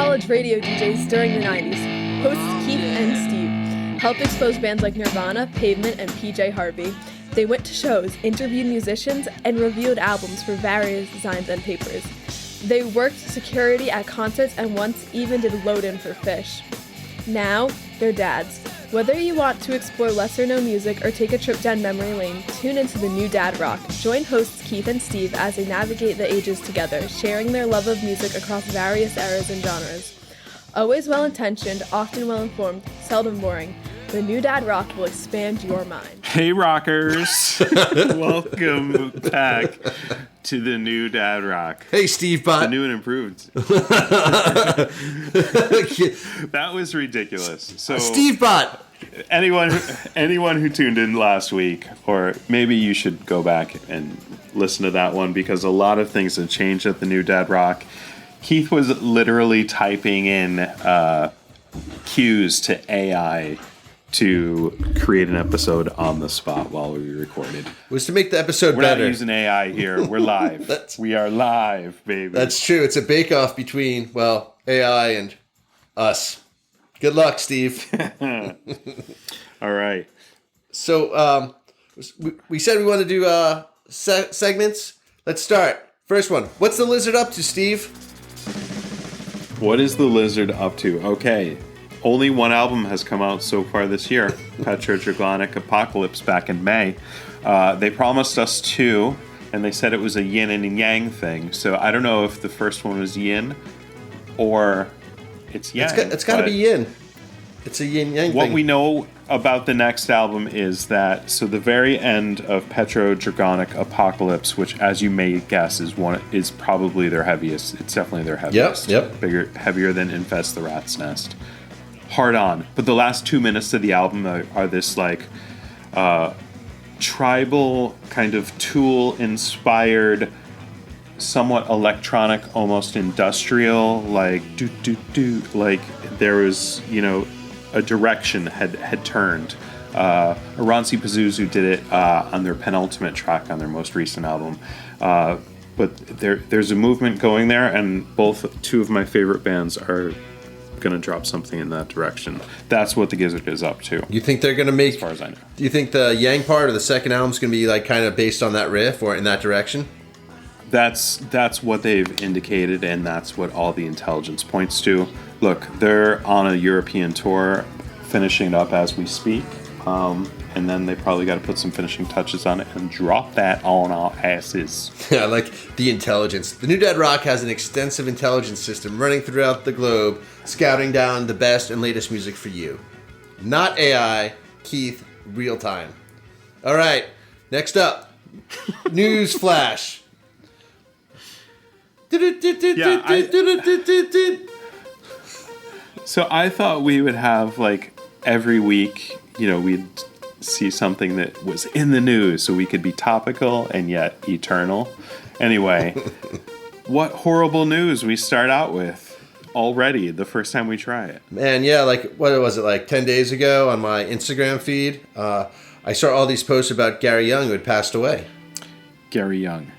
college radio DJs during the 90s. Hosts Keith and Steve helped expose bands like Nirvana, Pavement, and PJ Harvey. They went to shows, interviewed musicians, and reviewed albums for various designs and papers. They worked security at concerts and once even did load-in for Fish. Now, they're dads. Whether you want to explore lesser-known music or take a trip down memory lane, tune into the new Dad Rock. Join hosts Keith and Steve as they navigate the ages together, sharing their love of music across various eras and genres. Always well-intentioned, often well-informed, seldom boring, the new Dad Rock will expand your mind. Hey, rockers. Welcome back to the new Dad Rock. Hey, Steve Bot. The new and improved. That was ridiculous. So, Steve Bot. Anyone who tuned in last week, or maybe you should go back and listen to that one, because a lot of things have changed at the new Dad Rock. Keith was literally typing in cues to AI to create an episode on the spot while we recorded. It was to make the episode We're better. not using AI here. We're live. We are live, baby. That's true. It's a bake-off between, well, AI and us. Good luck, Steve. All right. So, we said we want to do segments. Let's start. First one. What's the lizard up to, Steve? What is the lizard up to? Okay. Only one album has come out so far this year, Petrodragonic Apocalypse, back in May. They promised us two, and they said it was a yin and yang thing. So I don't know if the first one was yin or it's yang. It's got to be yin. It's a yin-yang thing. What we know about the next album is that, so the very end of Petrodragonic Apocalypse, which, as you may guess, is probably their heaviest. It's definitely their heaviest. Yep. Heavier than Infest the Rat's Nest. Hard on. But the last 2 minutes of the album are this like tribal kind of Tool-inspired, somewhat electronic, almost industrial, like do. Like there was, a direction had turned. Aransi Pazuzu did it on their penultimate track on their most recent album. But there's a movement going there, and two of my favorite bands are going to drop something in that direction. That's what the Gizzard is up to. You think they're going to make, as far as I know. Do you think the yang part of the second album is going to be like kind of based on that riff or in that direction? That's what they've indicated, and that's what all the intelligence points to. Look, they're on a European tour, finishing it up as we speak, and then they probably got to put some finishing touches on it and drop that on our asses. Yeah, like the intelligence. The new Dad Rock has an extensive intelligence system running throughout the globe, scouting down the best and latest music for you. Not AI, Keith, real time. All right, next up, News Flash. So I thought we would have, like, every week, we'd see something that was in the news so we could be topical and yet eternal. Anyway, what horrible news we start out with already the first time we try it. Man, yeah, like, what was it, like 10 days ago on my Instagram feed? I saw all these posts about Gary Young, who had passed away. Gary Young.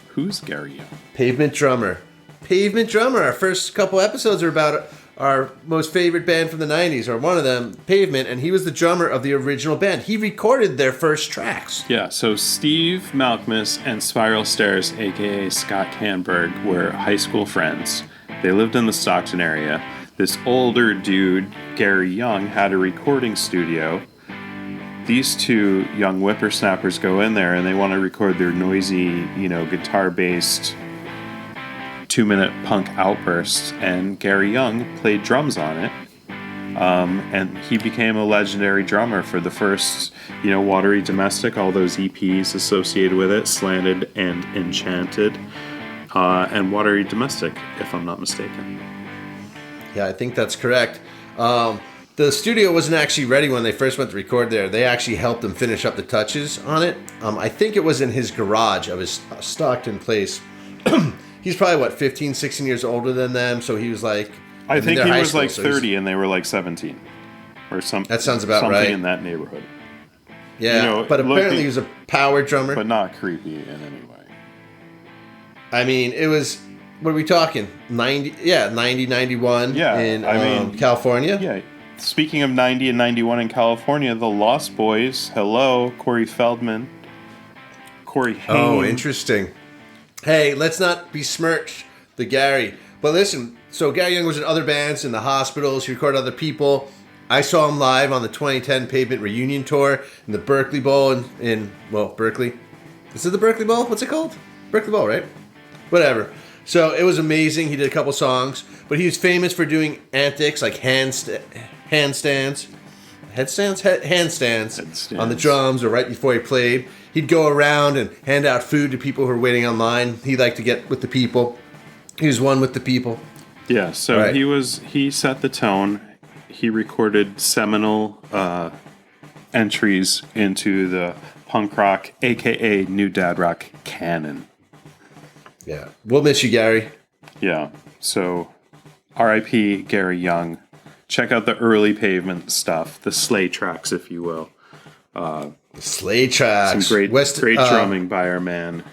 Who's Gary Young? Pavement drummer. Our first couple episodes are about our most favorite band from the 90s, or one of them, Pavement, and he was the drummer of the original band. He recorded their first tracks. Yeah, so Steve Malkmus and Spiral Stairs, a.k.a. Scott Canberg, were high school friends. They lived in the Stockton area. This older dude, Gary Young, had a recording studio. These two young whippersnappers go in there and they want to record their noisy, guitar-based 2-minute punk outbursts, and Gary Young played drums on it. And he became a legendary drummer for the first, Watery Domestic, all those EPs associated with it, Slanted and Enchanted, and Watery Domestic, if I'm not mistaken. Yeah, I think that's correct. The studio wasn't actually ready when they first went to record there. They actually helped him finish up the touches on it. I think it was in his garage of his Stockton place. He's probably, 15, 16 years older than them, so he was like... I think he was like 30 and they were like 17. Or something. That sounds about right. Something in that neighborhood. Yeah, but apparently he was a power drummer. But not creepy in any way. I mean, it was what are we talking? 90, 91 in California? Yeah. Speaking of 90 and 91 in California, the Lost Boys, hello, Corey Feldman, Corey Haim. Oh, interesting. Hey, let's not besmirch the Gary. But listen, so Gary Young was in other bands, in the hospitals, he recorded other people. I saw him live on the 2010 Pavement Reunion Tour in the Berkeley Bowl in Berkeley. Is it the Berkeley Bowl? What's it called? Berkeley Bowl, right? Whatever. So it was amazing. He did a couple songs, but he was famous for doing antics like handstands on the drums or right before he played. He'd go around and hand out food to people who were waiting online. He liked to get with the people. He was one with the people. Yeah, so right. he set the tone. He recorded seminal entries into the punk rock, aka new dad rock canon. Yeah, we'll miss you, Gary. Yeah, so R.I.P. Gary Young. Check out the early Pavement stuff, the sleigh tracks, if you will. Sleigh tracks. Some great drumming by our man.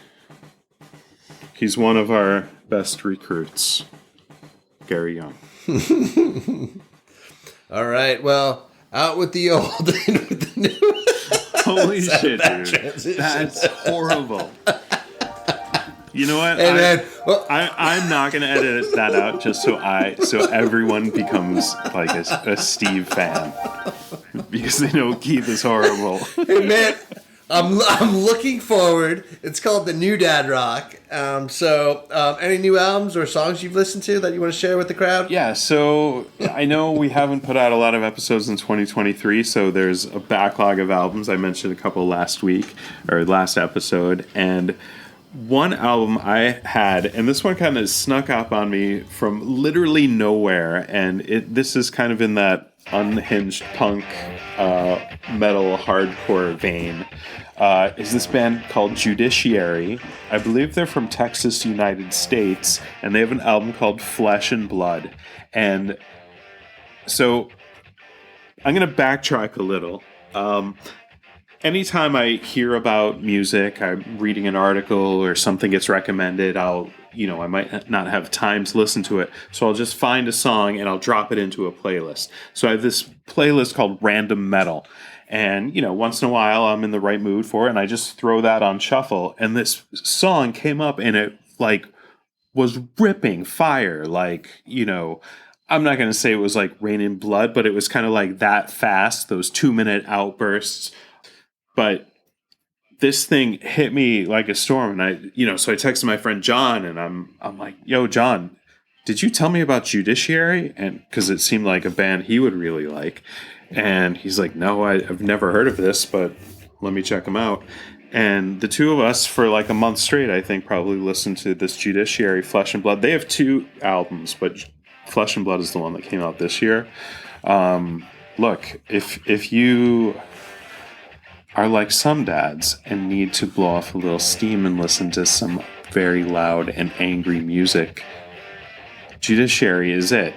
He's one of our best recruits, Gary Young. All right, well, out with the old, in with the new. Holy shit, dude. Transition. That's horrible. You know what? I'm not going to edit that out just so everyone becomes like a Steve fan because they know Keith is horrible. Hey man, I'm looking forward. It's called the New Dad Rock. Any new albums or songs you've listened to that you want to share with the crowd? Yeah, so I know we haven't put out a lot of episodes in 2023, so there's a backlog of albums. I mentioned a couple last episode, and one album I had, and this one kind of snuck up on me from literally nowhere, and this is kind of in that unhinged punk, metal, hardcore vein, is this band called Judiciary. I believe they're from Texas, United States, and they have an album called Flesh and Blood. And so I'm going to backtrack a little. Anytime I hear about music, I'm reading an article or something gets recommended, I might not have time to listen to it. So I'll just find a song and I'll drop it into a playlist. So I have this playlist called Random Metal. And, once in a while I'm in the right mood for it and I just throw that on shuffle. And this song came up and it was ripping fire. I'm not going to say it was like Rain in Blood, but it was kind of like that fast, those 2-minute outbursts. But this thing hit me like a storm, and so I texted my friend John, and I'm like, "Yo, John, did you tell me about Judiciary?" And because it seemed like a band he would really like, and he's like, "No, I've never heard of this, but let me check them out." And the two of us, for like a month straight, I think, probably listened to this Judiciary, Flesh and Blood. They have 2 albums, but Flesh and Blood is the one that came out this year. Look, if you are like some dads and need to blow off a little steam and listen to some very loud and angry music, Judiciary is it.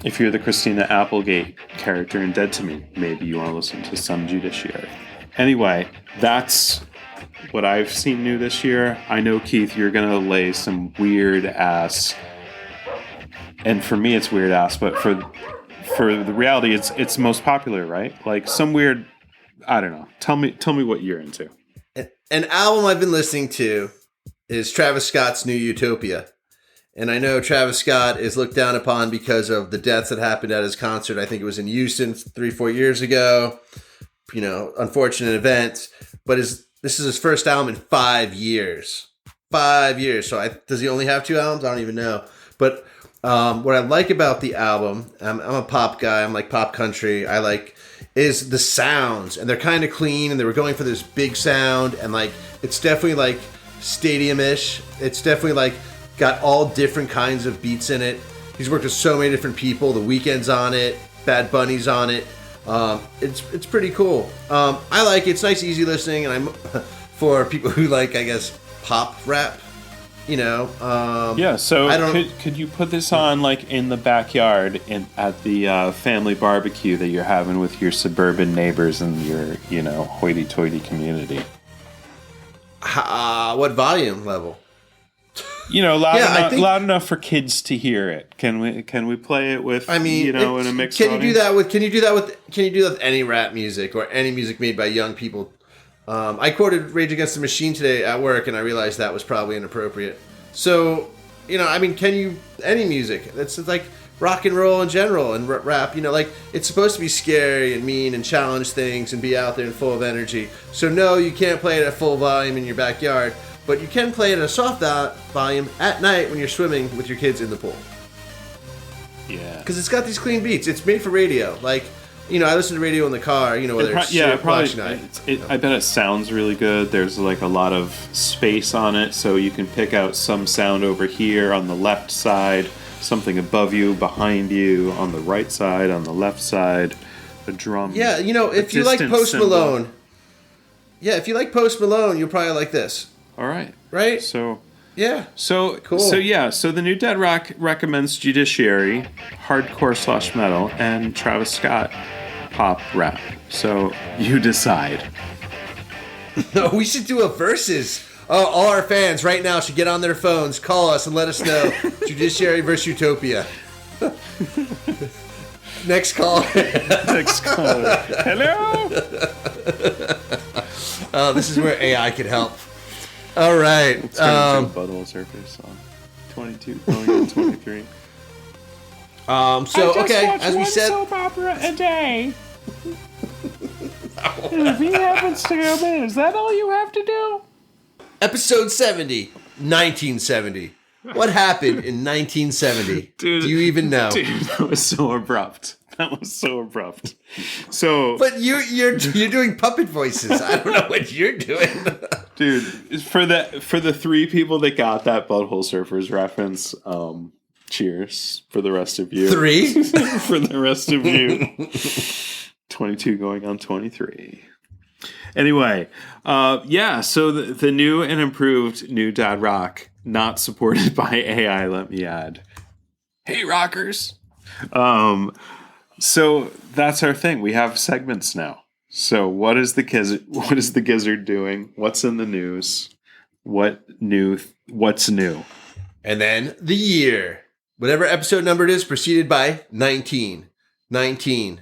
If you're the Christina Applegate character in Dead to Me, maybe you want to listen to some Judiciary. Anyway, that's what I've seen new this year. I know, Keith, you're going to lay some weird ass, and for me it's weird ass, but for the reality, it's most popular, right? Like some weird, I don't know. Tell me what you're into. An album I've been listening to is Travis Scott's New Utopia. And I know Travis Scott is looked down upon because of the deaths that happened at his concert. I think it was in Houston 3-4 years ago. Unfortunate events. But this is his first album in 5 years. 5 years. So does he only have 2 albums? I don't even know. But what I like about the album, I'm a pop guy. I'm like pop country. Is the sounds, and they're kind of clean, and they were going for this big sound, and it's definitely stadium-ish. It's definitely got all different kinds of beats in it. He's worked with so many different people. The Weeknd's on it, Bad Bunny's on it. It's pretty cool. I like it. It's nice, easy listening, and I'm for people who like, I guess, pop rap. Yeah, so could you put this on in the backyard at the family barbecue that you're having with your suburban neighbors and your hoity-toity community? What volume level? loud enough for kids to hear it. Can we play it with? I mean, in a mixed Can audience? you do that with? Can you do that with any rap music or any music made by young people? I quoted Rage Against the Machine today at work, and I realized that was probably inappropriate. So, can you any music? That's like rock and roll in general and rap. It's supposed to be scary and mean and challenge things and be out there and full of energy. So no, you can't play it at full volume in your backyard. But you can play it at a soft volume at night when you're swimming with your kids in the pool. Yeah. Because it's got these clean beats. It's made for radio. I listen to radio in the car, whether it's watching night. I bet it sounds really good. There's a lot of space on it, so you can pick out some sound over here on the left side, something above you, behind you, on the right side, on the left side, a drum. Yeah, if you like Post Malone. Yeah, if you like Post Malone, you'll probably like this. All right. Right? So cool. So the new Dead Rock recommends Judiciary, hardcore / metal, and Travis Scott pop rap. So you decide. No, we should do a versus. All our fans right now should get on their phones, call us, and let us know. Judiciary versus Utopia. Next call. Hello? This is where AI can help. All right. Let's turn into a Butthole Surfers song. 22 going on 23. As we said, soap opera a day. If he happens to come in, is that all you have to do? Episode 70, 1970. What happened in 1970? Dude, do you even know? Dude, that was so abrupt. So, but you're doing puppet voices. I don't know what you're doing. Dude, for the 3 people that got that Butthole Surfers reference, cheers for the rest of you. 3? For the rest of you. 22 going on 23. Anyway, so the new and improved new Dad Rock, not supported by AI, let me add. Hey, rockers. So that's our thing. We have segments now. So what is the Gizzard doing? What's in the news? What's new? And then the year. Whatever episode number it is, preceded by 19. 19.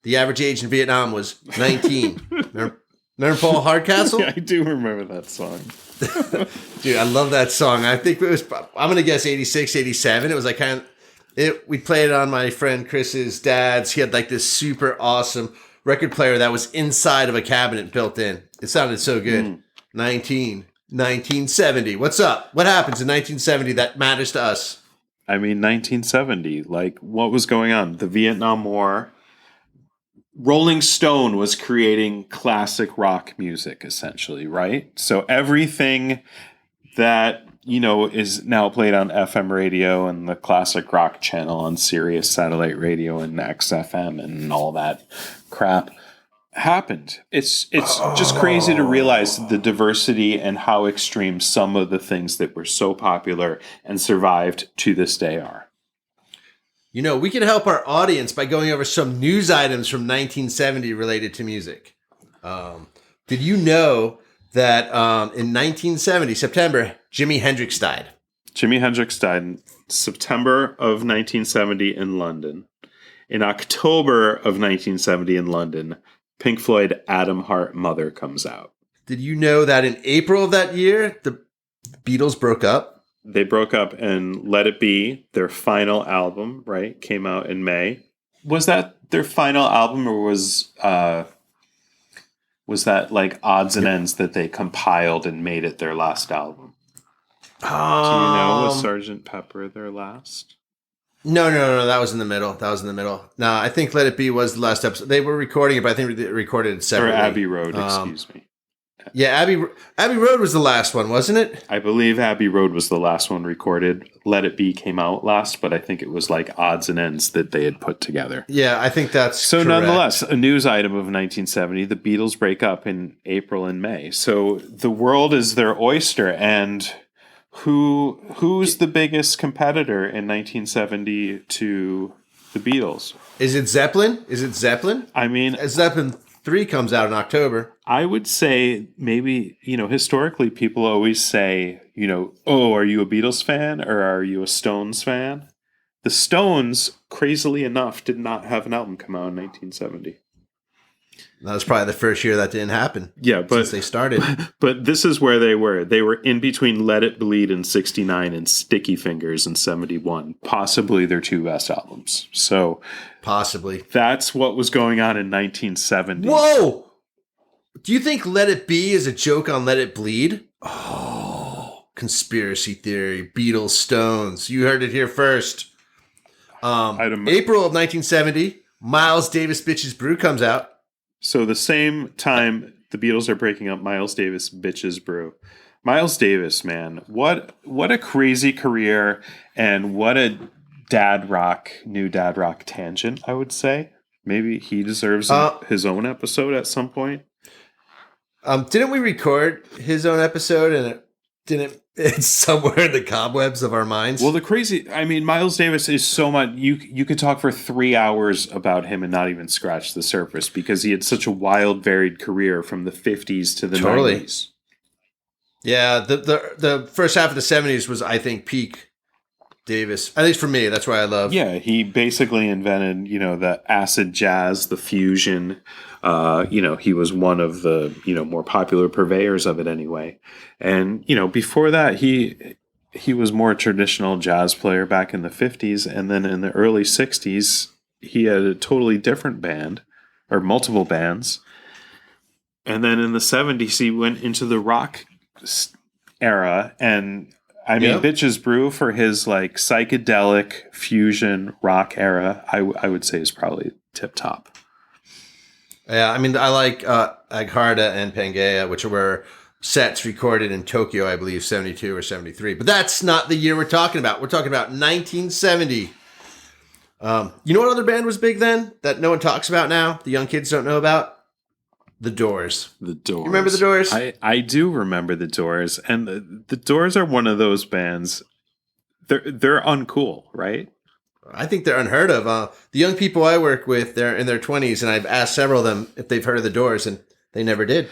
The average age in Vietnam was 19. Remember Paul Hardcastle? Yeah, I do remember that song. Dude, I love that song. I think it was, I'm going to guess 86, 87. It was like we played it on my friend Chris's dad's. He had like this super awesome record player that was inside of a cabinet built in. It sounded so good. 1970. What's up? What happens in 1970 that matters to us? I mean, 1970, like what was going on? The Vietnam War. Rolling Stone was creating classic rock music, essentially, right? So everything that, is now played on FM radio and the classic rock channel on Sirius satellite radio and XFM and all that crap happened. It's just crazy to realize the diversity and how extreme some of the things that were so popular and survived to this day are. We can help our audience by going over some news items from 1970 related to music. Did you know that in 1970, September, Jimi Hendrix died? Jimi Hendrix died in September of 1970 in London. In October of 1970 in London, Pink Floyd Atom Heart Mother comes out. Did you know that in April of that year, the Beatles broke up? They broke up and Let It Be, their final album, right, came out in May. Was that their final album or was that like odds and ends that they compiled and made it their last album? Do you know, was Sgt. Pepper their last? No, that was in the middle. No, I think Let It Be was the last episode. They were recording it, but I think they recorded it separately. Or Abbey Road, excuse me. Yeah, Abbey Road was the last one, wasn't it? I believe Abbey Road was the last one recorded. Let It Be came out last, but I think it was like odds and ends that they had put together. Yeah, I think that's so. Correct. Nonetheless, a news item of 1970: the Beatles break up in April and May. So the world is their oyster, and who's the biggest competitor in 1970 to the Beatles? Is it Zeppelin? I mean, Zeppelin 3 comes out in October. I would say maybe, historically people always say, oh, are you a Beatles fan or are you a Stones fan? The Stones, crazily enough, did not have an album come out in 1970. That was probably the first year that didn't happen. Yeah, but since they started. But this is where they were. They were in between Let It Bleed in 69 and Sticky Fingers in 71. Possibly their 2 best albums. So possibly. That's what was going on in 1970. Whoa! Do you think Let It Be is a joke on Let It Bleed? Oh, conspiracy theory. Beatles, Stones. You heard it here first. April of 1970, Miles Davis Bitches Brew comes out. So the same time the Beatles are breaking up, Miles Davis Bitches Brew. Miles Davis, man, what a crazy career and what a new dad rock tangent, I would say. Maybe he deserves his own episode at some point. Didn't we record his own episode and it's somewhere in the cobwebs of our minds? Well, Miles Davis is so much, you could talk for 3 hours about him and not even scratch the surface because he had such a wild, varied career from the 50s to the 90s. Yeah, the first half of the 70s was, I think, peak Davis. At least for me, that's why I love. Yeah, he basically invented, the acid jazz, the fusion. He was one of the, more popular purveyors of it anyway. And, before that, he was more a traditional jazz player back in the 50s. And then in the early 60s, he had a totally different band or multiple bands. And then in the 70s, he went into the rock era. And Bitches Brew for his psychedelic fusion rock era, I would say is probably tip top. Yeah, I like Agharda and Pangea, which were sets recorded in Tokyo, I believe, 72 or 73. But that's not the year we're talking about. We're talking about 1970. You know what other band was big then that no one talks about now? The young kids don't know about? The Doors. The Doors. You remember The Doors? I do remember The Doors. And the Doors are one of those bands. They're uncool, right? I think they're unheard of. The young people I work with, they're in their 20s, and I've asked several of them if they've heard of The Doors, and they never did.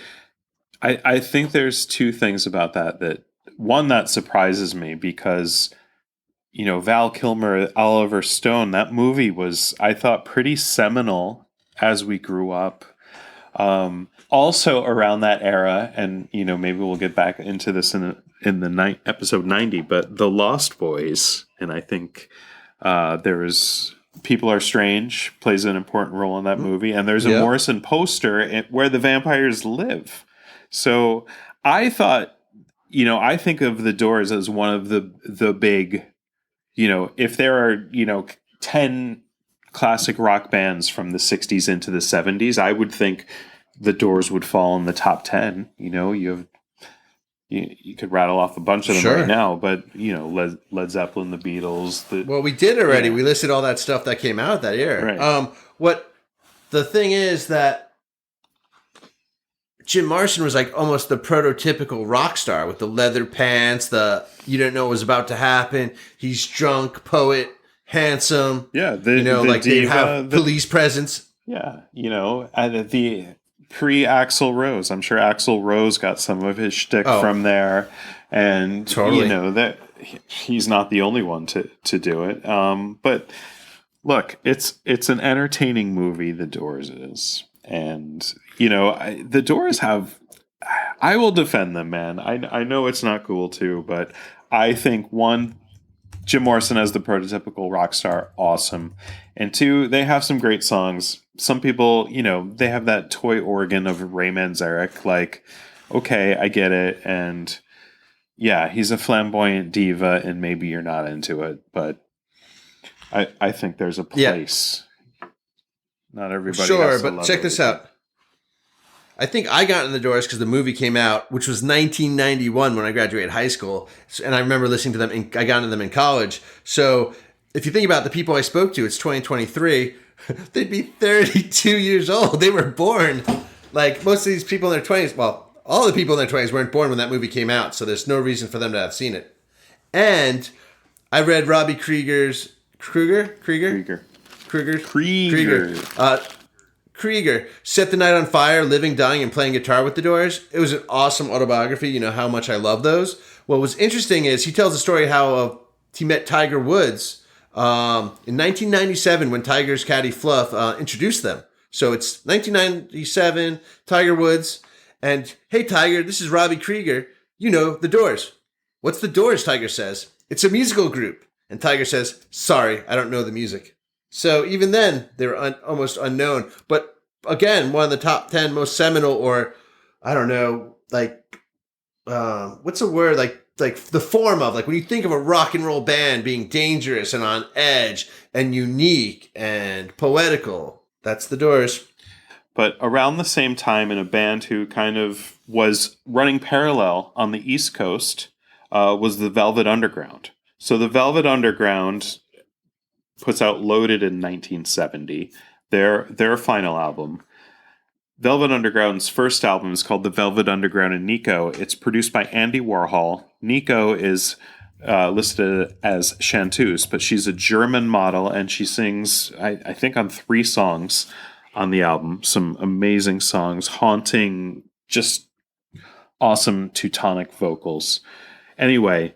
I think there's 2 things about that one that surprises me because, Val Kilmer, Oliver Stone, that movie was, I thought, pretty seminal as we grew up. Also around that era, and, maybe we'll get back into this in the episode 90, but The Lost Boys, and I think... there was People Are Strange plays an important role in that movie, and there's a Morrison poster where the vampires live. So I thought, I think of The Doors as one of the big, if there are 10 classic rock bands from the 60s into the 70s, I would think The Doors would fall in the top 10. You could rattle off a bunch of them right now, but Led Zeppelin, the Beatles. Well, we did already. Yeah. We listed all that stuff that came out that year. Right. What the thing is that Jim Morrison was almost the prototypical rock star with the leather pants. You didn't know what was about to happen. He's drunk, poet, handsome. Yeah, they'd have police presence. Yeah, and the pre-Axl Rose. I'm sure Axl Rose got some of his shtick from there. And, totally. That he's not the only one to do it. But look, it's an entertaining movie, The Doors is. And, The Doors have... I will defend them, man. I know it's not cool, too, but I think, 1, Jim Morrison as the prototypical rock star, awesome. And 2, they have some great songs. Some people, they have that toy organ of Ray Manzarek. Okay, I get it. And yeah, he's a flamboyant diva and maybe you're not into it, but I think there's a place. Yeah. Not everybody has to but love check this out. I think I got in The Doors because the movie came out, which was 1991 when I graduated high school. And I remember listening to them. I got into them in college. So if you think about the people I spoke to, it's 2023. They'd be 32 years old. They were born. Most of these people in their 20s, well, all the people in their 20s weren't born when that movie came out. So there's no reason for them to have seen it. And I read Robbie Krieger's Krieger set the night on fire, living, dying, and playing guitar with the Doors. It was an awesome autobiography. You know how much I love those. What was interesting is he tells the story how he met Tiger Woods in 1997 when Tiger's caddy Fluff introduced them. So it's 1997, Tiger Woods, and hey Tiger, this is Robbie Krieger. You know, the Doors. What's the Doors? Tiger says. It's a musical group. And Tiger says, sorry, I don't know the music. So even then, they were almost unknown. But again, one of the top 10 most seminal, or I don't know, like, what's a word? Like the form of, like when you think of a rock and roll band being dangerous and on edge and unique and poetical, that's the Doors. But around the same time, in a band who kind of was running parallel on the East Coast was the Velvet Underground. So the Velvet Underground puts out Loaded in 1970, their final album. Velvet Underground's first album is called The Velvet Underground and Nico. It's produced by Andy Warhol. Nico is listed as chanteuse, but she's a German model, and she sings, I think, on 3 songs on the album. Some amazing songs, haunting, just awesome Teutonic vocals. Anyway,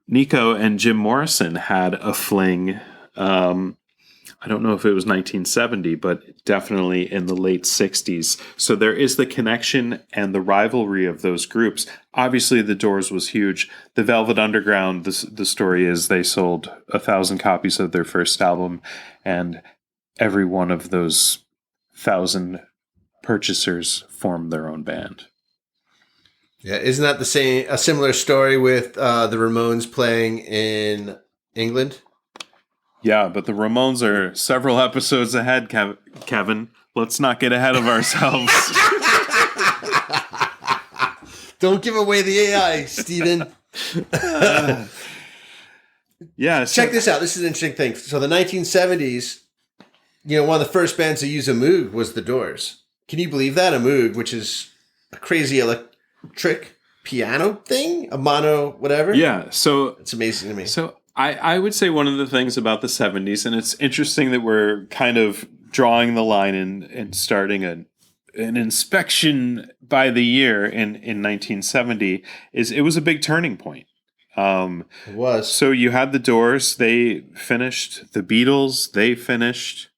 Nico and Jim Morrison had a fling. I don't know if it was 1970, but definitely in the late 60s. So there is the connection and the rivalry of those groups. Obviously, the Doors was huge. The Velvet Underground, the story is they sold 1,000 copies of their first album, and every one of those 1,000 purchasers formed their own band. Yeah, isn't that a similar story with the Ramones playing in England? Yeah, but the Ramones are several episodes ahead, Kevin. Let's not get ahead of ourselves. Don't give away the AI, Steven. Yeah. Check this out. This is an interesting thing. So the 1970s, one of the first bands to use a Moog was the Doors. Can you believe that? A Moog, which is a crazy electric piano thing, a mono whatever. Yeah, so it's amazing to me. So I would say one of the things about the 70s, and it's interesting that we're kind of drawing the line and starting an inspection by the year in 1970, is it was a big turning point. It was. So you had the Doors, they finished. The Beatles, they finished.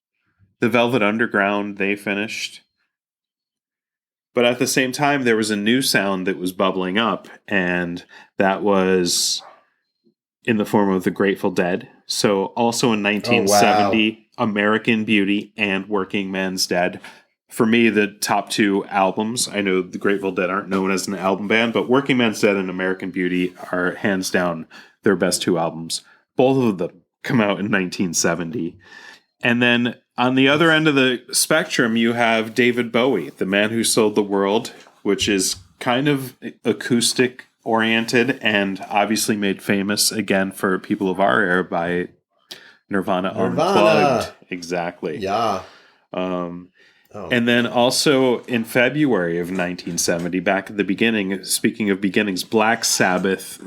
The Velvet Underground, they finished. But at the same time, there was a new sound that was bubbling up, and that was in the form of the Grateful Dead. So also in 1970, American Beauty and Working Man's Dead. For me, the top 2 albums, I know the Grateful Dead aren't known as an album band, but Working Man's Dead and American Beauty are hands down their best 2 albums. Both of them come out in 1970. And then on the other end of the spectrum, you have David Bowie, the man who sold the world, which is kind of acoustic oriented and obviously made famous again for people of our era by Nirvana. Unplugged. Exactly. Yeah. And then also in February of 1970, back at the beginning, speaking of beginnings, Black Sabbath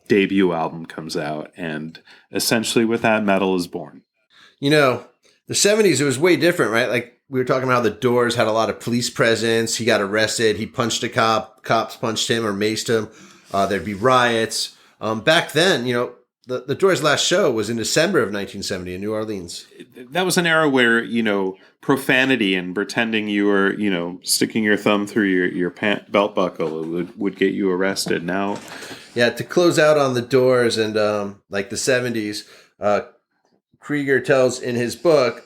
debut album comes out, and essentially with that, metal is born. The 70s, it was way different, right? Like we were talking about how the Doors had a lot of police presence. He got arrested. He punched a cop. Cops punched him or maced him. There'd be riots. Back then, the Doors' last show was in December of 1970 in New Orleans. That was an era where, profanity and pretending you were, sticking your thumb through your belt buckle would get you arrested. Now, yeah, to close out on the Doors and like the 70s, Krieger tells in his book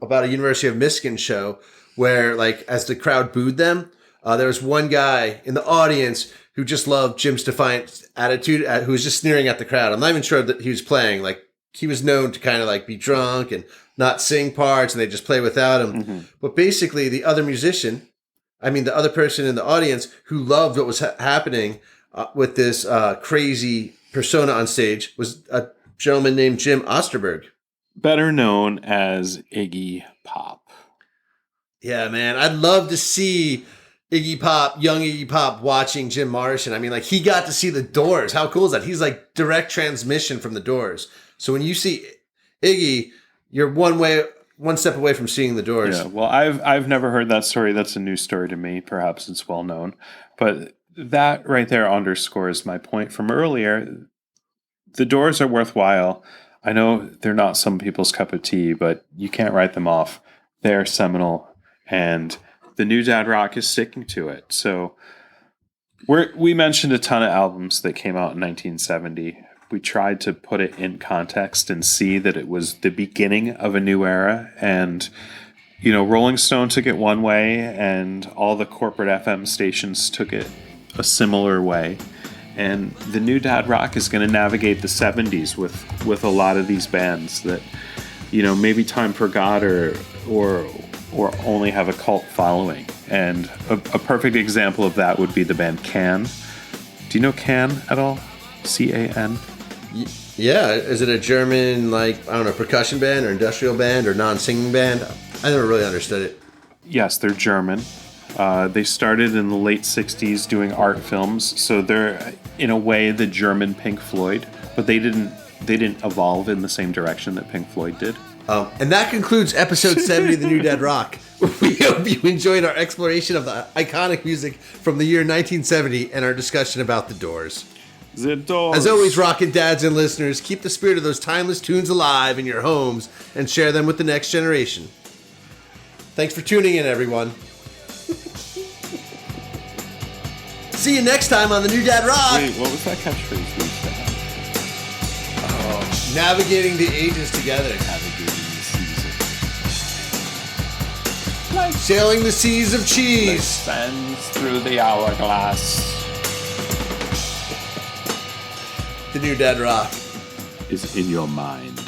about a University of Michigan show where, like, as the crowd booed them, there was one guy in the audience who just loved Jim's defiant attitude, who was just sneering at the crowd. I'm not even sure that he was playing. Like, he was known to kind of like be drunk and not sing parts, and they just play without him. Mm-hmm. But basically, the other person in the audience who loved what was happening with this crazy persona on stage was a gentleman named Jim Osterberg. Better known as Iggy Pop. Yeah, man. I'd love to see Iggy Pop, young Iggy Pop, watching Jim Morrison. I mean, like, he got to see the Doors. How cool is that? He's like direct transmission from the Doors. So when you see Iggy, you're one way one step away from seeing the Doors. Yeah, well, I've never heard that story. That's a new story to me. Perhaps it's well known. But that right there underscores my point from earlier. The Doors are worthwhile. I know they're not some people's cup of tea, but you can't write them off. They're seminal, and the new dad rock is sticking to it. So we mentioned a ton of albums that came out in 1970. We tried to put it in context and see that it was the beginning of a new era. And, you know, Rolling Stone took it one way, and all the corporate FM stations took it a similar way. And the new dad rock is going to navigate the 70s with a lot of these bands that, you know, maybe time forgot or only have a cult following. And a perfect example of that would be the band Can. Do you know Can at all? C-A-N? Yeah, is it a German, like, I don't know, percussion band or industrial band or non-singing band? I never really understood it. Yes, they're German. They started in the late 60s doing art films, so they're, in a way, the German Pink Floyd, but they didn't evolve in the same direction that Pink Floyd did. And that concludes episode 70 of The New Dad Rock. We hope you enjoyed our exploration of the iconic music from the year 1970 and our discussion about the Doors. The Doors. As always, rockin' dads and listeners, keep the spirit of those timeless tunes alive in your homes and share them with the next generation. Thanks for tuning in, everyone. See you next time on The New Dad Rock. Wait, what was that catchphrase we used to have? Navigating the ages together. Navigating the season. Like Sailing the seas of cheese. Spans through the hourglass. The New Dad Rock Is in your mind.